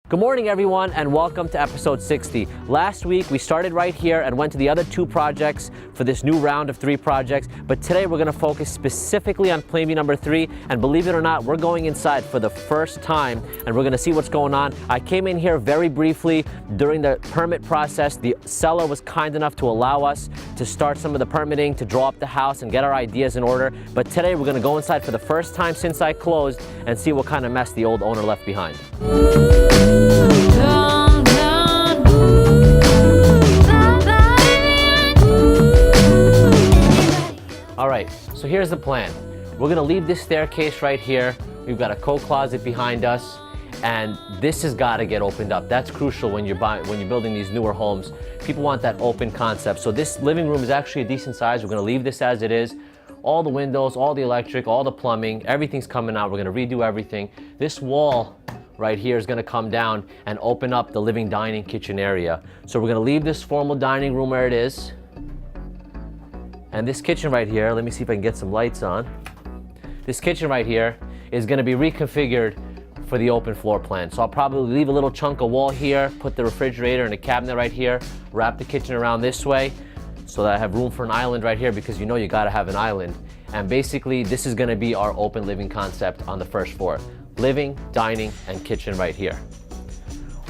Good morning, everyone, and welcome to episode 60. Last week, we started right here and went to the other two projects for this new round of 3 projects, but today we're gonna focus specifically on Plainview number 3, and believe it or not, we're going inside for the first time, and we're gonna see what's going on. I came in here very briefly during the permit process. The seller was kind enough to allow us to start some of the permitting, to draw up the house and get our ideas in order, but today we're gonna go inside for the first time since I closed and see what kind of mess the old owner left behind. All right, so here's the plan. We're gonna leave this staircase right here. We've got a coat closet behind us, and this has got to get opened up. That's crucial when you're building these newer homes. People want that open concept. So this living room is actually a decent size. We're gonna leave this as it is. All the windows, all the electric, all the plumbing, everything's coming out. We're gonna redo everything. This wall right here is gonna come down and open up the living, dining, kitchen area. So we're gonna leave this formal dining room where it is. And this kitchen right here, let me see if I can get some lights on. This kitchen right here is gonna be reconfigured for the open floor plan. So I'll probably leave a little chunk of wall here, put the refrigerator and a cabinet right here, wrap the kitchen around this way so that I have room for an island right here, because you know you gotta have an island. And basically this is gonna be our open living concept on the first floor. Living, dining, and kitchen right here.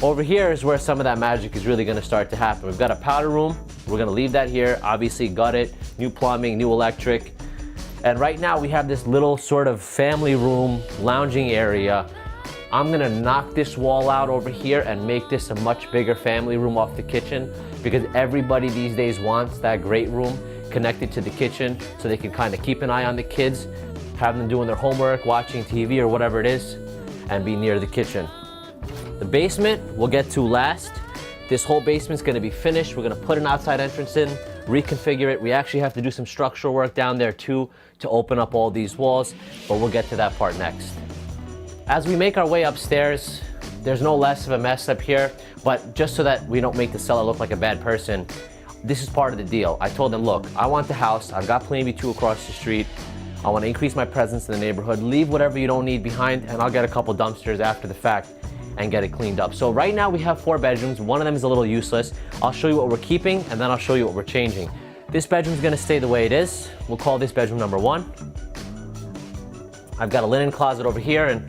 Over here is where some of that magic is really gonna start to happen. We've got a powder room. We're gonna leave that here, obviously gut it, new plumbing, new electric. And right now we have this little sort of family room, lounging area. I'm gonna knock this wall out over here and make this a much bigger family room off the kitchen, because everybody these days wants that great room connected to the kitchen so they can kind of keep an eye on the kids, have them doing their homework, watching TV or whatever it is, and be near the kitchen. The basement we'll get to last. This whole basement's gonna be finished. We're gonna put an outside entrance in, reconfigure it. We actually have to do some structural work down there too to open up all these walls, but we'll get to that part next. As we make our way upstairs, there's no less of a mess up here, but just so that we don't make the seller look like a bad person, this is part of the deal. I told them, look, I want the house. I've got Plainview 2 across the street. I want to increase my presence in the neighborhood, leave whatever you don't need behind, and I'll get a couple dumpsters after the fact and get it cleaned up. So right now we have 4 bedrooms. One of them is a little useless. I'll show you what we're keeping, and then I'll show you what we're changing. This bedroom's gonna stay the way it is. We'll call this bedroom number 1. I've got a linen closet over here, and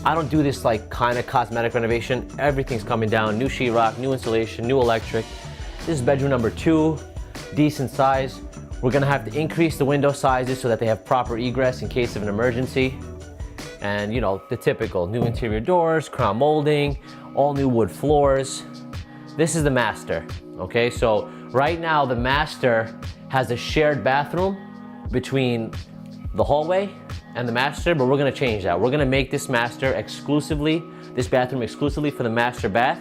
I don't do this like kind of cosmetic renovation. Everything's coming down, new sheetrock, new insulation, new electric. This is bedroom number 2, decent size. We're gonna have to increase the window sizes so that they have proper egress in case of an emergency. And you know, the typical new interior doors, crown molding, all new wood floors. This is the master, okay? So right now the master has a shared bathroom between the hallway and the master, but we're gonna change that. We're gonna make this bathroom exclusively for the master bath,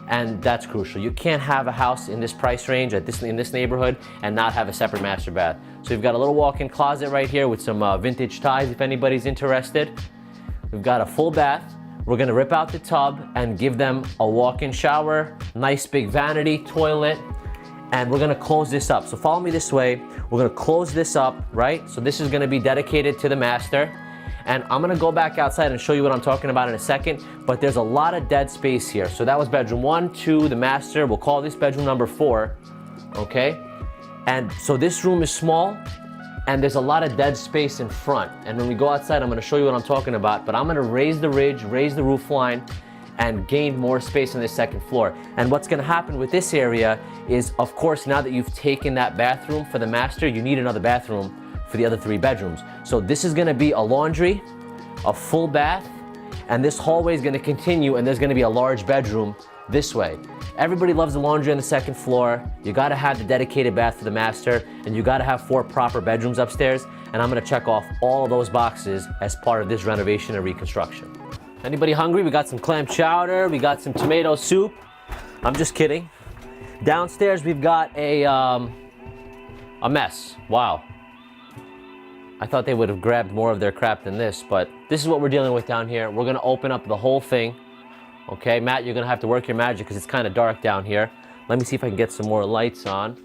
and that's crucial. You can't have a house in this price range in this neighborhood and not have a separate master bath. So we've got a little walk-in closet right here with some vintage ties if anybody's interested. We've got a full bath. We're gonna rip out the tub and give them a walk-in shower, nice big vanity, toilet, and we're gonna close this up. So follow me this way. We're gonna close this up, right? So this is gonna be dedicated to the master. And I'm gonna go back outside and show you what I'm talking about in a second, but there's a lot of dead space here. So that was bedroom 1, 2, the master. We'll call this bedroom number 4, okay? And so this room is small, and there's a lot of dead space in front. And when we go outside, I'm gonna show you what I'm talking about, but I'm gonna raise the ridge, raise the roof line, and gain more space on the second floor. And what's gonna happen with this area is, of course, now that you've taken that bathroom for the master, you need another bathroom for the other 3 bedrooms. So this is gonna be a laundry, a full bath, and this hallway is gonna continue, and there's gonna be a large bedroom this way. Everybody loves the laundry on the second floor. You gotta have the dedicated bath for the master, and you gotta have 4 proper bedrooms upstairs, and I'm gonna check off all of those boxes as part of this renovation and reconstruction. Anybody hungry? We got some clam chowder, we got some tomato soup. I'm just kidding. Downstairs we've got a mess. Wow. I thought they would have grabbed more of their crap than this, but this is what we're dealing with down here. We're gonna open up the whole thing. Okay, Matt, you're gonna have to work your magic because it's kind of dark down here. Let me see if I can get some more lights on.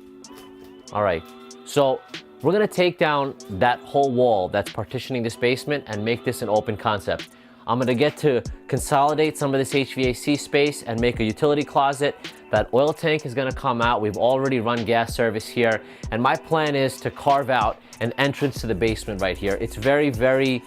All right, so we're gonna take down that whole wall that's partitioning this basement and make this an open concept. I'm gonna get to consolidate some of this HVAC space and make a utility closet. That oil tank is gonna come out. We've already run gas service here. And my plan is to carve out an entrance to the basement right here. It's very, very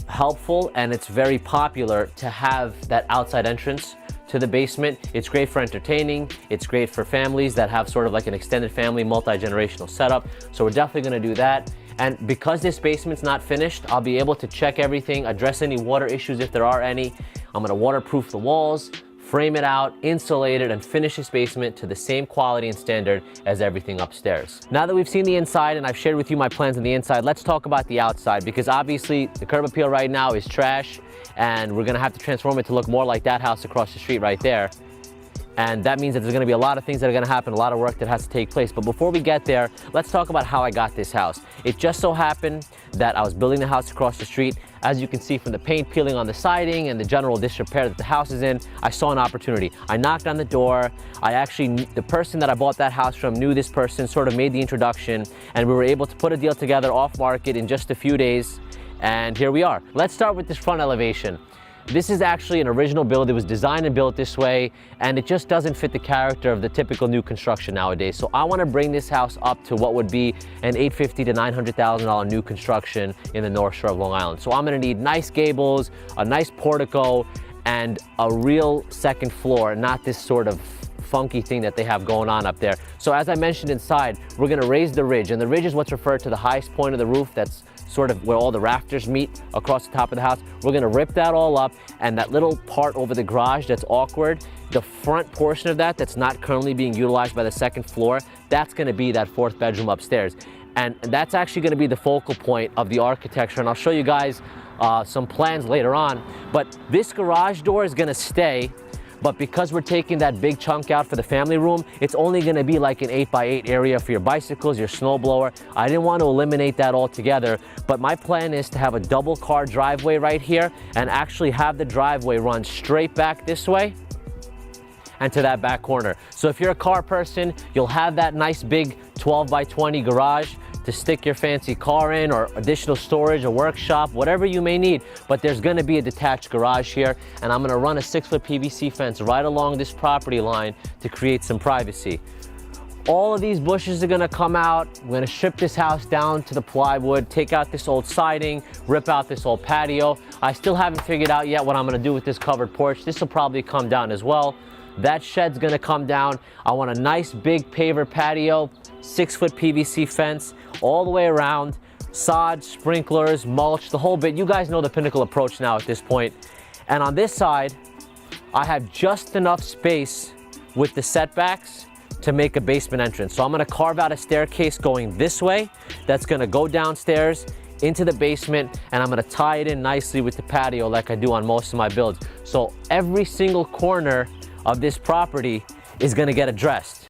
helpful and it's very popular to have that outside entrance to the basement. It's great for entertaining. It's great for families that have sort of like an extended family, multi-generational setup. So we're definitely gonna do that. And because this basement's not finished, I'll be able to check everything, address any water issues if there are any. I'm gonna waterproof the walls, frame it out, insulate it, and finish this basement to the same quality and standard as everything upstairs. Now that we've seen the inside and I've shared with you my plans on the inside, let's talk about the outside, because obviously the curb appeal right now is trash and we're gonna have to transform it to look more like that house across the street right there. And that means that there's gonna be a lot of things that are gonna happen, a lot of work that has to take place. But before we get there, let's talk about how I got this house. It just so happened that I was building the house across the street. As you can see from the paint peeling on the siding and the general disrepair that the house is in, I saw an opportunity. I knocked on the door. The person that I bought that house from knew this person, sort of made the introduction, and we were able to put a deal together off market in just a few days. And here we are. Let's start with this front elevation. This is actually an original build. It was designed and built this way, and it just doesn't fit the character of the typical new construction nowadays. So I want to bring this house up to what would be an $850,000 to $900,000 new construction in the North Shore of Long Island. So I'm going to need nice gables, a nice portico, and a real second floor, not this sort of funky thing that they have going on up there. So as I mentioned inside, we're going to raise the ridge, and the ridge is what's referred to the highest point of the roof. That's sort of where all the rafters meet across the top of the house. We're gonna rip that all up, and that little part over the garage that's awkward, the front portion of that that's not currently being utilized by the second floor, that's gonna be that fourth bedroom upstairs. And that's actually gonna be the focal point of the architecture, and I'll show you guys some plans later on. But this garage door is gonna stay, but because we're taking that big chunk out for the family room, it's only gonna be like an 8x8 area for your bicycles, your snowblower. I didn't want to eliminate that altogether, but my plan is to have a double car driveway right here and actually have the driveway run straight back this way and to that back corner. So if you're a car person, you'll have that nice big 12x20 garage to stick your fancy car in, or additional storage, a workshop, whatever you may need. But there's gonna be a detached garage here, and I'm gonna run a 6-foot PVC fence right along this property line to create some privacy. All of these bushes are gonna come out. We're gonna strip this house down to the plywood, take out this old siding, rip out this old patio. I still haven't figured out yet what I'm gonna do with this covered porch. This will probably come down as well. That shed's gonna come down. I want a nice big paver patio, 6-foot PVC fence all the way around, sod, sprinklers, mulch, the whole bit. You guys know the Pinnacle approach now at this point. And on this side, I have just enough space with the setbacks to make a basement entrance. So I'm gonna carve out a staircase going this way that's gonna go downstairs into the basement, and I'm gonna tie it in nicely with the patio like I do on most of my builds. So every single corner of this property is gonna get addressed.